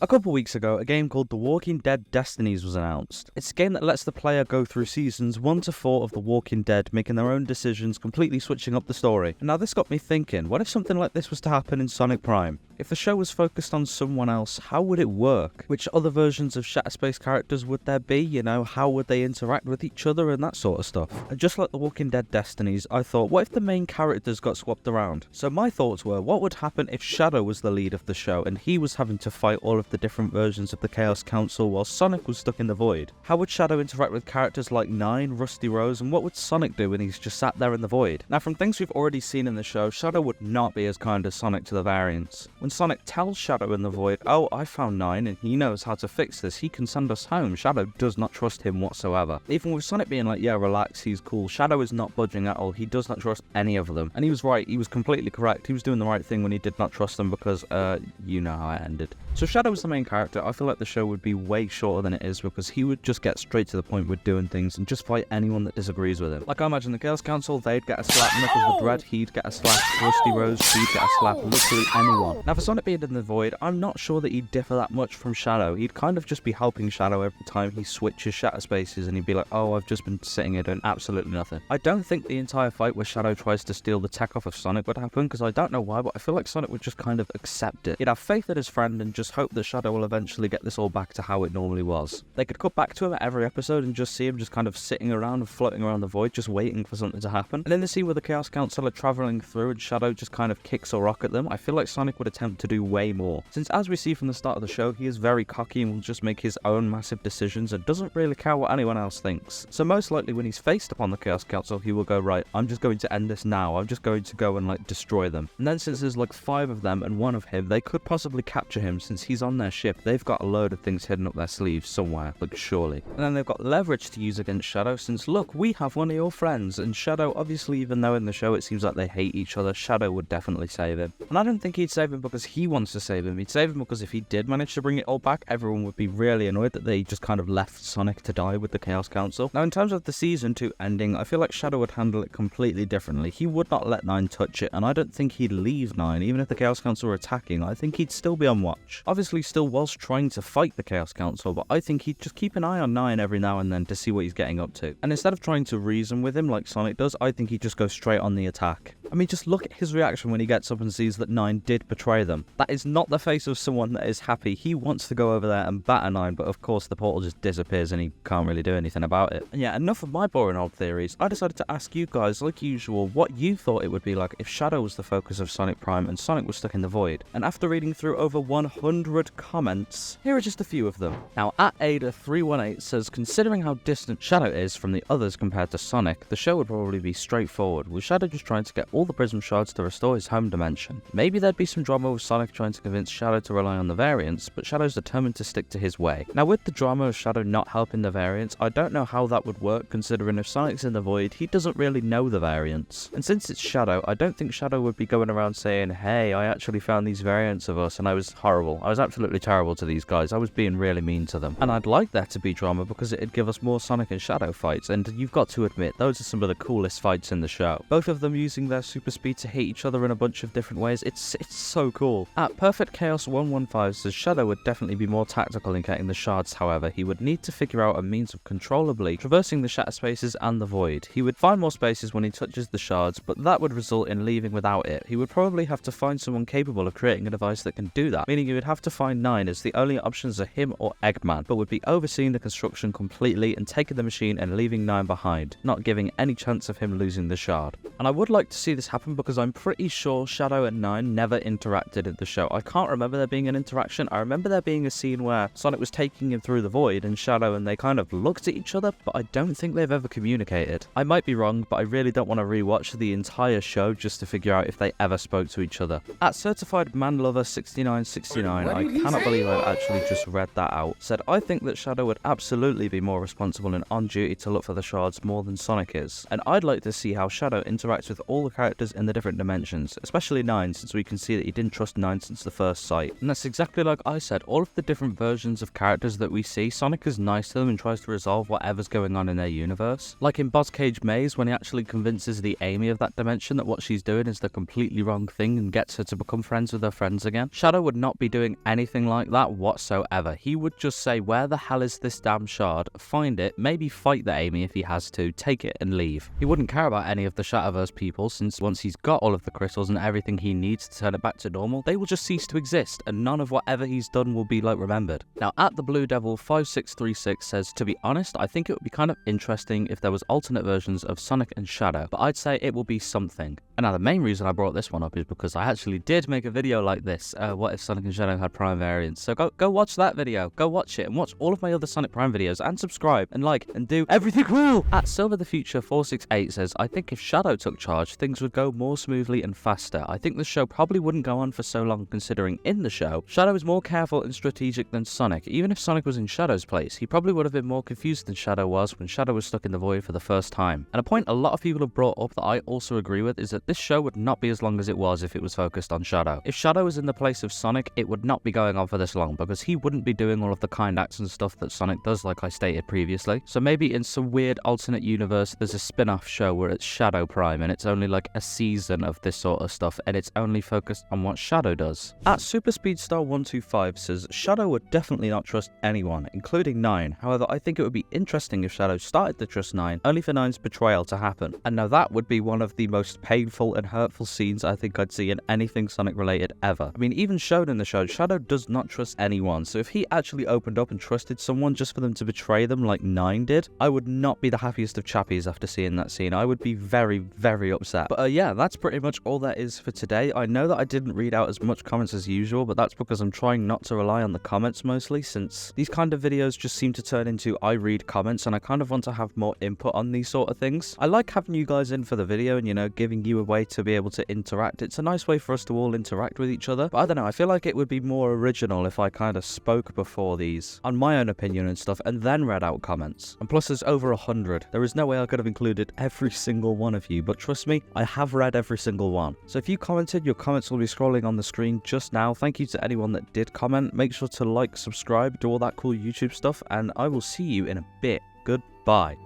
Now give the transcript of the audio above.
A couple weeks ago, a game called The Walking Dead Destinies was announced. It's a game that lets the player go through seasons 1 to 4 of The Walking Dead, making their own decisions, completely switching up the story. And now this got me thinking, what if something like this was to happen in Sonic Prime? If the show was focused on someone else, how would it work? Which other versions of Shatterspace characters would there be? You know, how would they interact with each other and that sort of stuff? And just like The Walking Dead Destinies, I thought, what if the main characters got swapped around? So my thoughts were, what would happen if Shadow was the lead of the show and he was having to fight all of the different versions of the Chaos Council while Sonic was stuck in the void? How would Shadow interact with characters like Nine, Rusty Rose, and what would Sonic do when he's just sat there in the void? Now, from things we've already seen in the show, Shadow would not be as kind as Sonic to the variants. When Sonic tells Shadow in the void, oh, I found Nine and he knows how to fix this, he can send us home, Shadow does not trust him whatsoever. Even with Sonic being like, yeah, relax, he's cool, Shadow is not budging at all, he does not trust any of them. And he was right, he was completely correct, he was doing the right thing when he did not trust them because, you know how it ended. So Shadow is the main character. I feel like the show would be way shorter than it is because he would just get straight to the point with doing things and just fight anyone that disagrees with him. Like, I imagine the Chaos Council, they'd get a slap, Knuckles the Dread, he'd get a slap, Rusty Rose, she'd get a slap, literally anyone. Now for Sonic being in the void, I'm not sure that he'd differ that much from Shadow. He'd kind of just be helping Shadow every time he switches shatter spaces and he'd be like, oh, I've just been sitting here doing absolutely nothing. I don't think the entire fight where Shadow tries to steal the tech off of Sonic would happen because I don't know why, but I feel like Sonic would just kind of accept it. He'd have faith in his friend and just hope that Shadow will eventually get this all back to how it normally was. They could cut back to him at every episode and just see him just kind of sitting around and floating around the void, just waiting for something to happen. And in the scene where the Chaos Council are travelling through and Shadow just kind of kicks a rock at them, I feel like Sonic would attempt to do way more. Since as we see from the start of the show, he is very cocky and will just make his own massive decisions and doesn't really care what anyone else thinks. So most likely when he's faced upon the Chaos Council, he will go, right, I'm just going to end this now, I'm just going to go and like destroy them. And then since there's like 5 of them and 1 of him, they could possibly capture him since he's on their ship. They've got a load of things hidden up their sleeves somewhere, like surely. And then they've got leverage to use against Shadow since look, we have one of your friends, and Shadow, obviously, even though in the show it seems like they hate each other, Shadow would definitely save him. And I don't think he'd save him because he wants to save him, he'd save him because if he did manage to bring it all back, everyone would be really annoyed that they just kind of left Sonic to die with the Chaos Council. Now in terms of the season 2 ending, I feel like Shadow would handle it completely differently. He would not let Nine touch it, and I don't think he'd leave Nine, even if the Chaos Council were attacking. I think he'd still be on watch. Obviously still whilst trying to fight the Chaos Council, but I think he'd just keep an eye on Nine every now and then to see what he's getting up to. And instead of trying to reason with him like Sonic does, I think he'd just go straight on the attack. I mean, just look at his reaction when he gets up and sees that Nine did betray them. That is not the face of someone that is happy. He wants to go over there and batter Nine, but of course the portal just disappears and he can't really do anything about it. And yeah, enough of my boring old theories. I decided to ask you guys, like usual, what you thought it would be like if Shadow was the focus of Sonic Prime and Sonic was stuck in the void. And after reading through over 100 comments, here are just a few of them. Now, at Ada318 says, considering how distant Shadow is from the others compared to Sonic, the show would probably be straightforward, with Shadow just trying to get all the prism shards to restore his home dimension. Maybe there'd be some drama with Sonic trying to convince Shadow to rely on the variants, but Shadow's determined to stick to his way. Now, with the drama of Shadow not helping the variants, I don't know how that would work, considering if Sonic's in the void, he doesn't really know the variants. And since it's Shadow, I don't think Shadow would be going around saying, hey, I actually found these variants of us and I was horrible. I was absolutely terrible to these guys. I was being really mean to them. And I'd like there to be drama because it'd give us more Sonic and Shadow fights, and you've got to admit, those are some of the coolest fights in the show. Both of them using their super speed to hit each other in a bunch of different ways, it's so cool. At Perfect Chaos 115 says Shadow would definitely be more tactical in getting the shards, however, he would need to figure out a means of controllably traversing the shatter spaces and the void. He would find more spaces when he touches the shards, but that would result in leaving without it. He would probably have to find someone capable of creating a device that can do that, meaning he would have to find Nine as the only options are him or Eggman, but would be overseeing the construction completely and taking the machine and leaving Nine behind, not giving any chance of him losing the shard. And I would like to see this happen because I'm pretty sure Shadow and Nine never interacted in the show. I can't remember there being an interaction. I remember there being a scene where Sonic was taking him through the void and Shadow and they kind of looked at each other, but I don't think they've ever communicated. I might be wrong, but I really don't want to rewatch the entire show just to figure out if they ever spoke to each other. At Certified Man Lover 6969, I cannot believe I've actually just read that out, said, I think that Shadow would absolutely be more responsible and on duty to look for the shards more than Sonic is. And I'd like to see how Shadow interacts with all the characters characters in the different dimensions, especially 9, since we can see that he didn't trust 9 since the first sight. And that's exactly like I said, all of the different versions of characters that we see, Sonic is nice to them and tries to resolve whatever's going on in their universe. Like in Boss Cage Maze, when he actually convinces the Amy of that dimension that what she's doing is the completely wrong thing and gets her to become friends with her friends again. Shadow would not be doing anything like that whatsoever. He would just say, where the hell is this damn shard? Find it, maybe fight the Amy if he has to, take it and leave. He wouldn't care about any of the Shatterverse people, since once he's got all of the crystals and everything he needs to turn it back to normal, they will just cease to exist and none of whatever he's done will be like remembered. Now at the Blue Devil 5636 says, to be honest, I think it would be kind of interesting if there was alternate versions of Sonic and Shadow, but I'd say it will be something. And now the main reason I brought this one up is because I actually did make a video like this, what if Sonic and Shadow had Prime variants. So go watch that video, go watch it and watch all of my other Sonic Prime videos and subscribe and like and do everything cool. At Silver the Future 468 says, I think if Shadow took charge, things would go more smoothly and faster. I think the show probably wouldn't go on for so long, considering in the show, Shadow is more careful and strategic than Sonic. Even if Sonic was in Shadow's place, he probably would have been more confused than Shadow was when Shadow was stuck in the void for the first time. And a point a lot of people have brought up that I also agree with is that this show would not be as long as it was if it was focused on Shadow. If Shadow was in the place of Sonic, it would not be going on for this long because he wouldn't be doing all of the kind acts and stuff that Sonic does, like I stated previously. So maybe in some weird alternate universe, there's a spin-off show where it's Shadow Prime and it's only like a season of this sort of stuff and it's only focused on what Shadow does. At SuperspeedStar125 says, Shadow would definitely not trust anyone, including 9. However, I think it would be interesting if Shadow started to trust 9, only for 9's betrayal to happen. And now that would be one of the most painful and hurtful scenes I think I'd see in anything Sonic related ever. I mean, even shown in the show, Shadow does not trust anyone, so if he actually opened up and trusted someone just for them to betray them like 9 did, I would not be the happiest of chappies after seeing that scene. I would be very, very upset. But yeah, that's pretty much all there is for today. I know that I didn't read out as much comments as usual, but that's because I'm trying not to rely on the comments mostly, since these kind of videos just seem to turn into I read comments, and I kind of want to have more input on these sort of things. I like having you guys in for the video and, you know, giving you a way to be able to interact. It's a nice way for us to all interact with each other, but I don't know, I feel like it would be more original if I kind of spoke before these on my own opinion and stuff and then read out comments. And plus there's over 100. There is no way I could have included every single one of you, but trust me, I have read every single one. So if you commented, your comments will be scrolling on the screen just now. Thank you to anyone that did comment. Make sure to like, subscribe, do all that cool YouTube stuff, and I will see you in a bit. Goodbye.